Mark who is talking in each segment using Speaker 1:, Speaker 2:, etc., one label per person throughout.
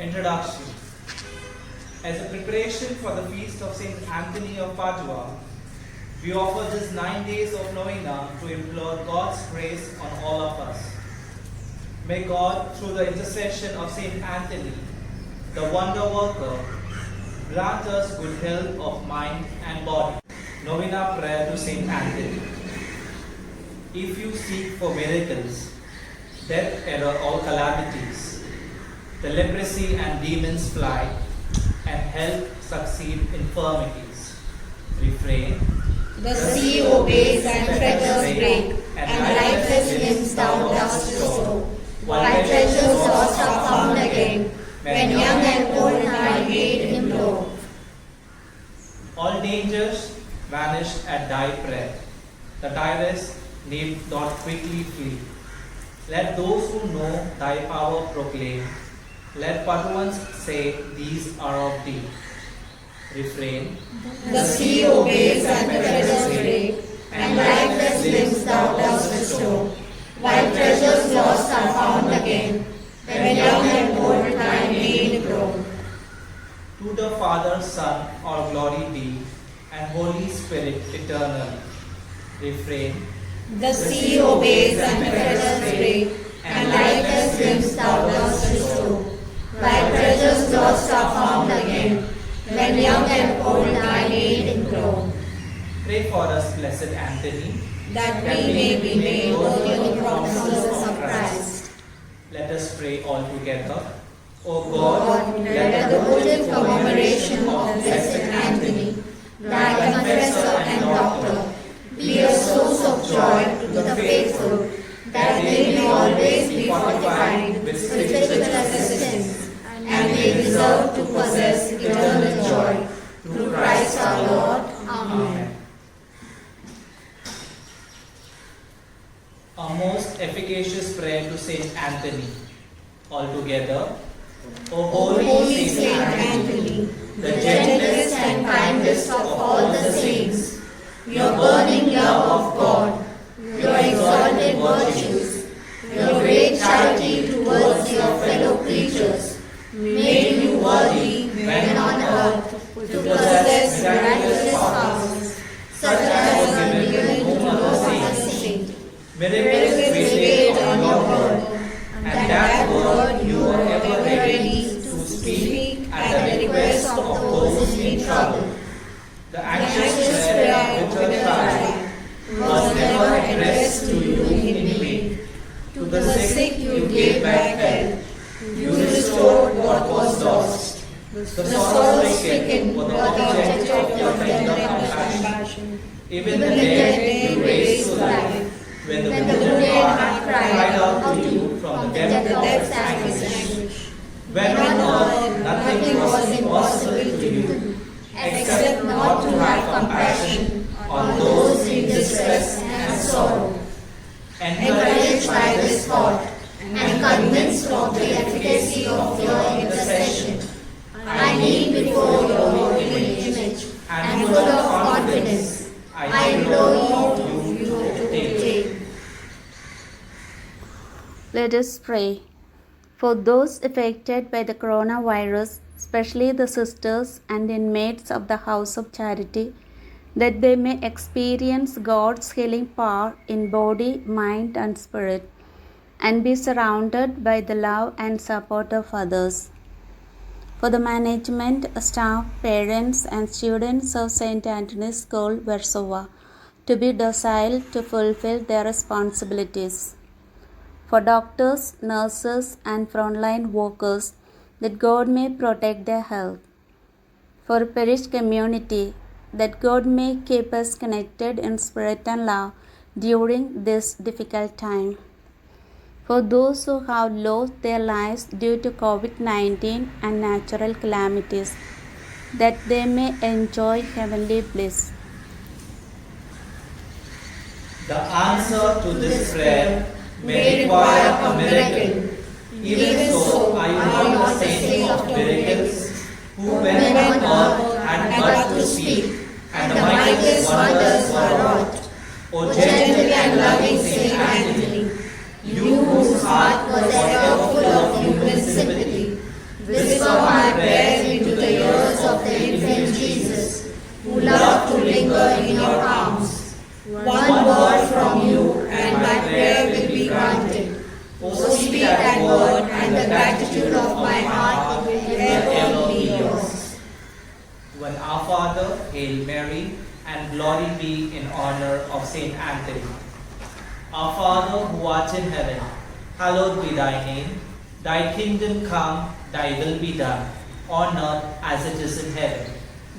Speaker 1: Introduction. As a preparation for the feast of Saint Anthony of Padua, we offer this 9 days of novena to implore God's grace on all of us. May God, through the intercession of Saint Anthony, the wonder worker, grant us good health of mind and body. Novena prayer to Saint Anthony. If you seek for miracles, death error all calamities, the leprosy and demons fly, and health succeed infirmities. Refrain.
Speaker 2: The sea obeys and fetters break, and lifeless limbs thou dost restore, while treasures lost are found again, when young and old thy aid implore.
Speaker 1: All dangers vanished at thy prayer. The tyrants need not quickly flee. Let those who know thy power proclaim. Let Paduans say, these are of thee. Refrain.
Speaker 2: The sea obeys and fetters break, and lifeless limbs thou dost restore, while treasures lost are found again, when young and old thy aid implore.
Speaker 1: To the Father, Son, all glory be, and Holy Spirit eternally. Refrain.
Speaker 2: The sea obeys and fetters break, and lifeless limbs thou dost restore, while treasures lost are found again, when young and old thy aid implore.
Speaker 1: Pray for us, Blessed Anthony,
Speaker 2: That we may be made worthy of the promises of Christ.
Speaker 1: Let us pray all together. O God,
Speaker 2: Let the votive commemoration of Blessed Anthony, thy confessor and doctor, be a source of joy to the faithful, that they may always be fortified with spiritual assistance, and may deserve to possess eternal joy. Through Christ our Lord. Amen.
Speaker 1: A most efficacious prayer to Saint Anthony. All together. O
Speaker 2: Holy Saint Anthony, the gentlest and kindest of all the saints, your burning love of God, your exalted virtues, your great charity towards your fellow creatures, made you worthy when on earth to possess miraculous powers, such as are given to your saint.
Speaker 1: miracles waited on your word, and that word you were ever ready to speak at the request of those in trouble. The anxious prayer which was tried was never addressed to you in vain. To the sick you gave back health. You restored what was lost. The sorrow-stricken were the object of your tender compassion. Even the dead you raised to life. When the wounded heart cried out to you from the depth of its anguish. When on earth nothing was impossible to you, except not to have compassion on those in distress and sorrow. Encouraged by this thought, and convinced of the efficacy of your intercession, I kneel before your holy image, and full of confidence, I implore you to take.
Speaker 3: Let us pray. For those affected by the coronavirus, especially the sisters and inmates of the House of Charity, that they may experience God's healing power in body, mind, and spirit, and be surrounded by the love and support of others. For the management, staff, parents, and students of St. Anthony's School, Warsaw, to be docile to fulfill their responsibilities. For doctors, nurses, and frontline workers, that God may protect their health. For parish community, that God may keep us connected in spirit and love during this difficult time. For those who have lost their lives due to COVID-19 and natural calamities, that they may enjoy heavenly bliss.
Speaker 1: The answer to this prayer may require a miracle. Even so, are you not the saint of miracles, who when on earth had but to speak, and the mightiest wonders were wrought? O gentle and loving Saint Anthony, you whose heart was ever full of human sympathy, whisper Hail Mary, and glory be in honor of Saint Anthony. Our Father who art in heaven, hallowed be thy name. Thy kingdom come, thy will be done, on earth as it is in heaven.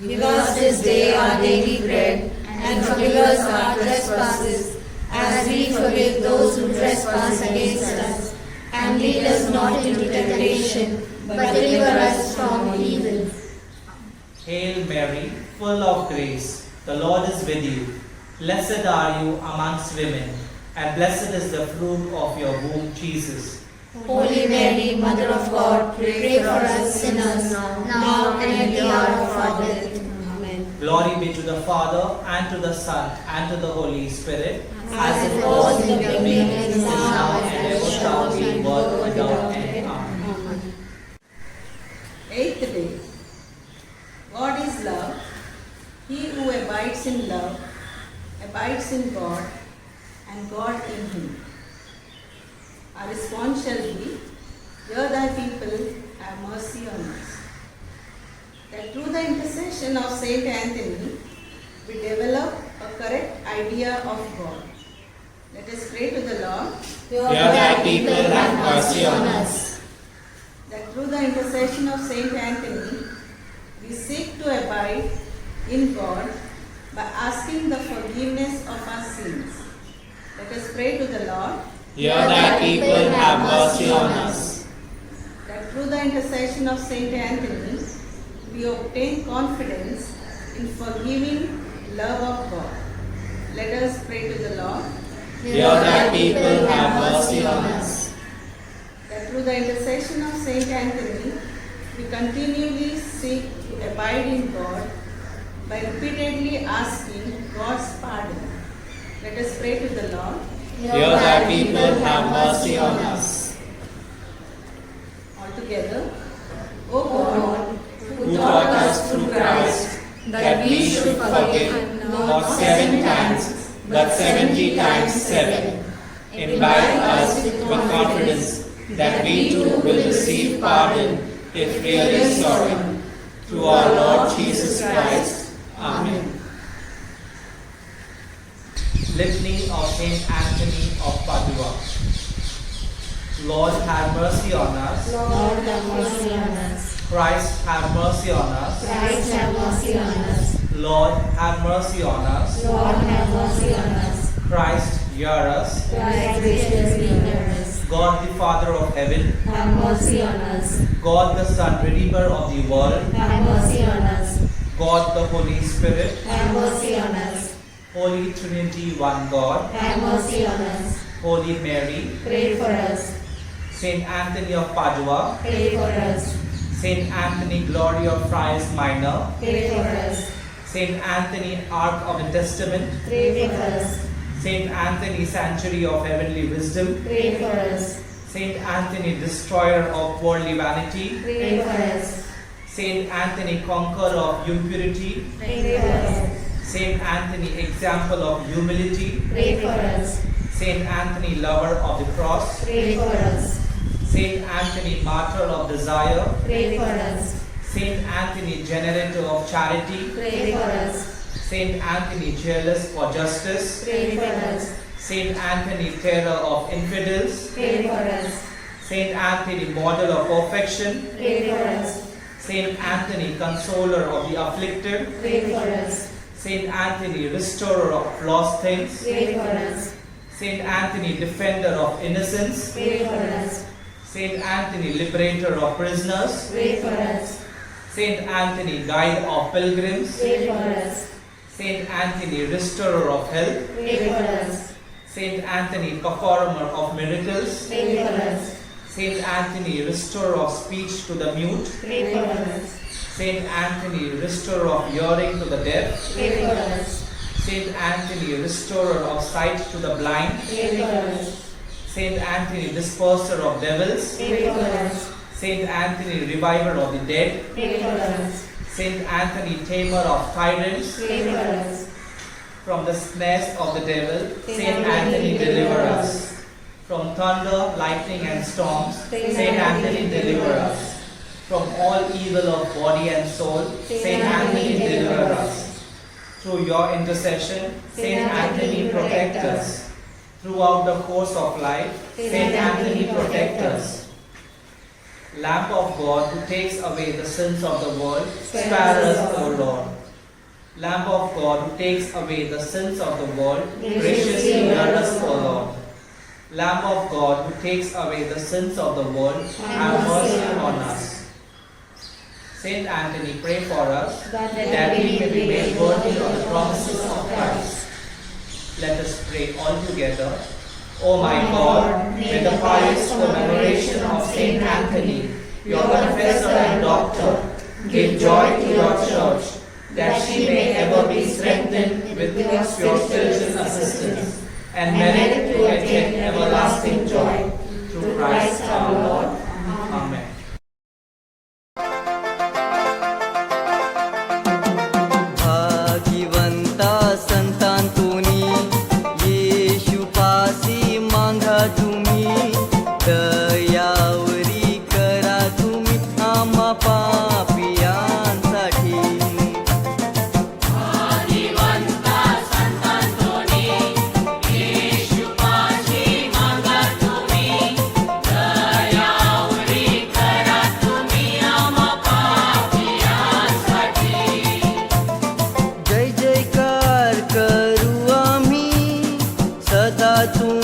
Speaker 2: Give us this day our daily bread, and forgive us our trespasses, as we forgive those who trespass against us. And lead us not into temptation, but deliver us from evil.
Speaker 1: Hail Mary, full of grace, the Lord is with you. Blessed are you amongst women, and blessed is the fruit of your womb, Jesus.
Speaker 2: Holy Mary, Mother of God, pray for us sinners, now and at the hour of our death. Amen.
Speaker 1: Glory be to the Father, and to the Son, and to the Holy Spirit,
Speaker 2: As it was in the beginning,
Speaker 1: is now, and ever shall be, world without end. Amen.
Speaker 4: Eighth day. God is love. He who abides in love abides in God, and God in him. Our response shall be, Hear thy people, have mercy on us. That through the intercession of Saint Anthony, we develop a correct idea of God. Let us pray to the Lord.
Speaker 2: Hear
Speaker 1: thy people, have mercy on
Speaker 2: us.
Speaker 4: That through the intercession of Saint Anthony, we seek to abide in God by asking the forgiveness of our sins. Let us pray to the Lord.
Speaker 1: Hear thy people, have mercy on us.
Speaker 4: That through the intercession of Saint Anthony, we obtain confidence in forgiving love of God. Let us pray to the Lord.
Speaker 1: Hear thy people, have mercy on us.
Speaker 4: That through the intercession of Saint Anthony, we continually seek to abide in God by repeatedly asking God's pardon. Let us pray to the Lord.
Speaker 1: Hear thy people, have mercy on us.
Speaker 4: All together. O God,
Speaker 1: Who taught us through Christ that we should forgive not 7 times, but 70 times 7. Imbibe us with confidence that we too will receive pardon if really sorry. Through our Lord Jesus Christ. Amen. Litany of Saint Anthony of Padua. Lord, have mercy on us.
Speaker 2: Lord, have mercy on us.
Speaker 1: Christ, have mercy on us.
Speaker 2: Christ, have mercy on us.
Speaker 1: Lord, have mercy on us.
Speaker 2: Lord, have mercy on us.
Speaker 1: Christ, hear us.
Speaker 2: Christ, graciously hear us.
Speaker 1: God, the Father of heaven,
Speaker 2: Have mercy on us.
Speaker 1: God, the Son, Redeemer of the world,
Speaker 2: Have mercy on us.
Speaker 1: God, the Holy Spirit,
Speaker 2: Have mercy on us.
Speaker 1: Holy Trinity, one God,
Speaker 2: Have mercy on us.
Speaker 1: Holy Mary,
Speaker 2: Pray for us.
Speaker 1: Saint Anthony of Padua,
Speaker 2: Pray for us.
Speaker 1: Saint Anthony, Glory of Friars Minor,
Speaker 2: Pray for us.
Speaker 1: Saint Anthony, Ark of the Testament,
Speaker 2: Pray for us.
Speaker 1: Saint Anthony, Sanctuary of Heavenly Wisdom,
Speaker 2: Pray for us.
Speaker 1: Saint Anthony, Destroyer of Worldly Vanity,
Speaker 2: Pray for us.
Speaker 1: Saint Anthony, Conqueror of Impurity,
Speaker 2: Pray for us.
Speaker 1: Saint Anthony, Example of Humility,
Speaker 2: Pray for us.
Speaker 1: Saint Anthony, Lover of the Cross,
Speaker 2: Pray for us.
Speaker 1: Saint Anthony, Martyr of Desire,
Speaker 2: Pray for us.
Speaker 1: Saint Anthony, Generator of Charity,
Speaker 2: Pray for us.
Speaker 1: Saint Anthony, Jealous for Justice,
Speaker 2: Pray for us.
Speaker 1: Saint Anthony, Terror of Infidels,
Speaker 2: Pray for us.
Speaker 1: Saint Anthony, Model of Perfection,
Speaker 2: Pray for us.
Speaker 1: Saint Anthony, Consoler of the Afflicted,
Speaker 2: Pray for us.
Speaker 1: Saint Anthony, Restorer of Lost Things,
Speaker 2: Pray for us.
Speaker 1: Saint Anthony, Defender of Innocence,
Speaker 2: Pray for us.
Speaker 1: Saint Anthony, Liberator of Prisoners,
Speaker 2: Pray for us.
Speaker 1: Saint Anthony, Guide of Pilgrims,
Speaker 2: Pray for us.
Speaker 1: Saint Anthony, Restorer of Health,
Speaker 2: Pray for us.
Speaker 1: Saint Anthony, Performer of Miracles,
Speaker 2: Pray for us.
Speaker 1: Saint Anthony, Restorer of Speech to the Mute,
Speaker 2: Pray for us.
Speaker 1: Saint Anthony, Restorer of Hearing to the Deaf,
Speaker 2: Pray for us.
Speaker 1: Saint Anthony, Restorer of Sight to the Blind,
Speaker 2: Pray for us.
Speaker 1: Saint Anthony, Disperser of Devils,
Speaker 2: Pray for us.
Speaker 1: Saint Anthony, Reviver of the Dead,
Speaker 2: Pray for us.
Speaker 1: Saint Anthony, Tamer of Tyrants,
Speaker 2: Pray for us.
Speaker 1: from the snares of the devil,
Speaker 2: Saint
Speaker 1: Saint Anthony, deliver us. From thunder, lightning and storms, Saint Anthony, deliver us. From all evil of body and soul, Saint Anthony, deliver us. Through your intercession, Saint Anthony, protect us. Throughout the course of life, Saint Anthony, protect us. Lamb of God, who takes away the sins of the world, spare us, O Lord. Lamb of God, who takes away the sins of the world, graciously hear us, O Lord. Lamb of God, who takes away the sins of the world, have mercy on us. Saint Anthony, pray for us, that we may be made worthy of the promises of Christ. Let us pray all together. O my God, may the pious commemoration of Saint Anthony, your confessor and doctor, give joy to your church, that she may ever be strengthened with your spiritual assistance, and merit to attain everlasting joy. Through Christ our Lord. Amen.
Speaker 5: भाग्यवंता संतांतोनी येशूपासी मांगा तुम्ही दयावरी करा तुम्ही आम्हा पापियांसाठी जय जयकार करू आम्ही सदा तुम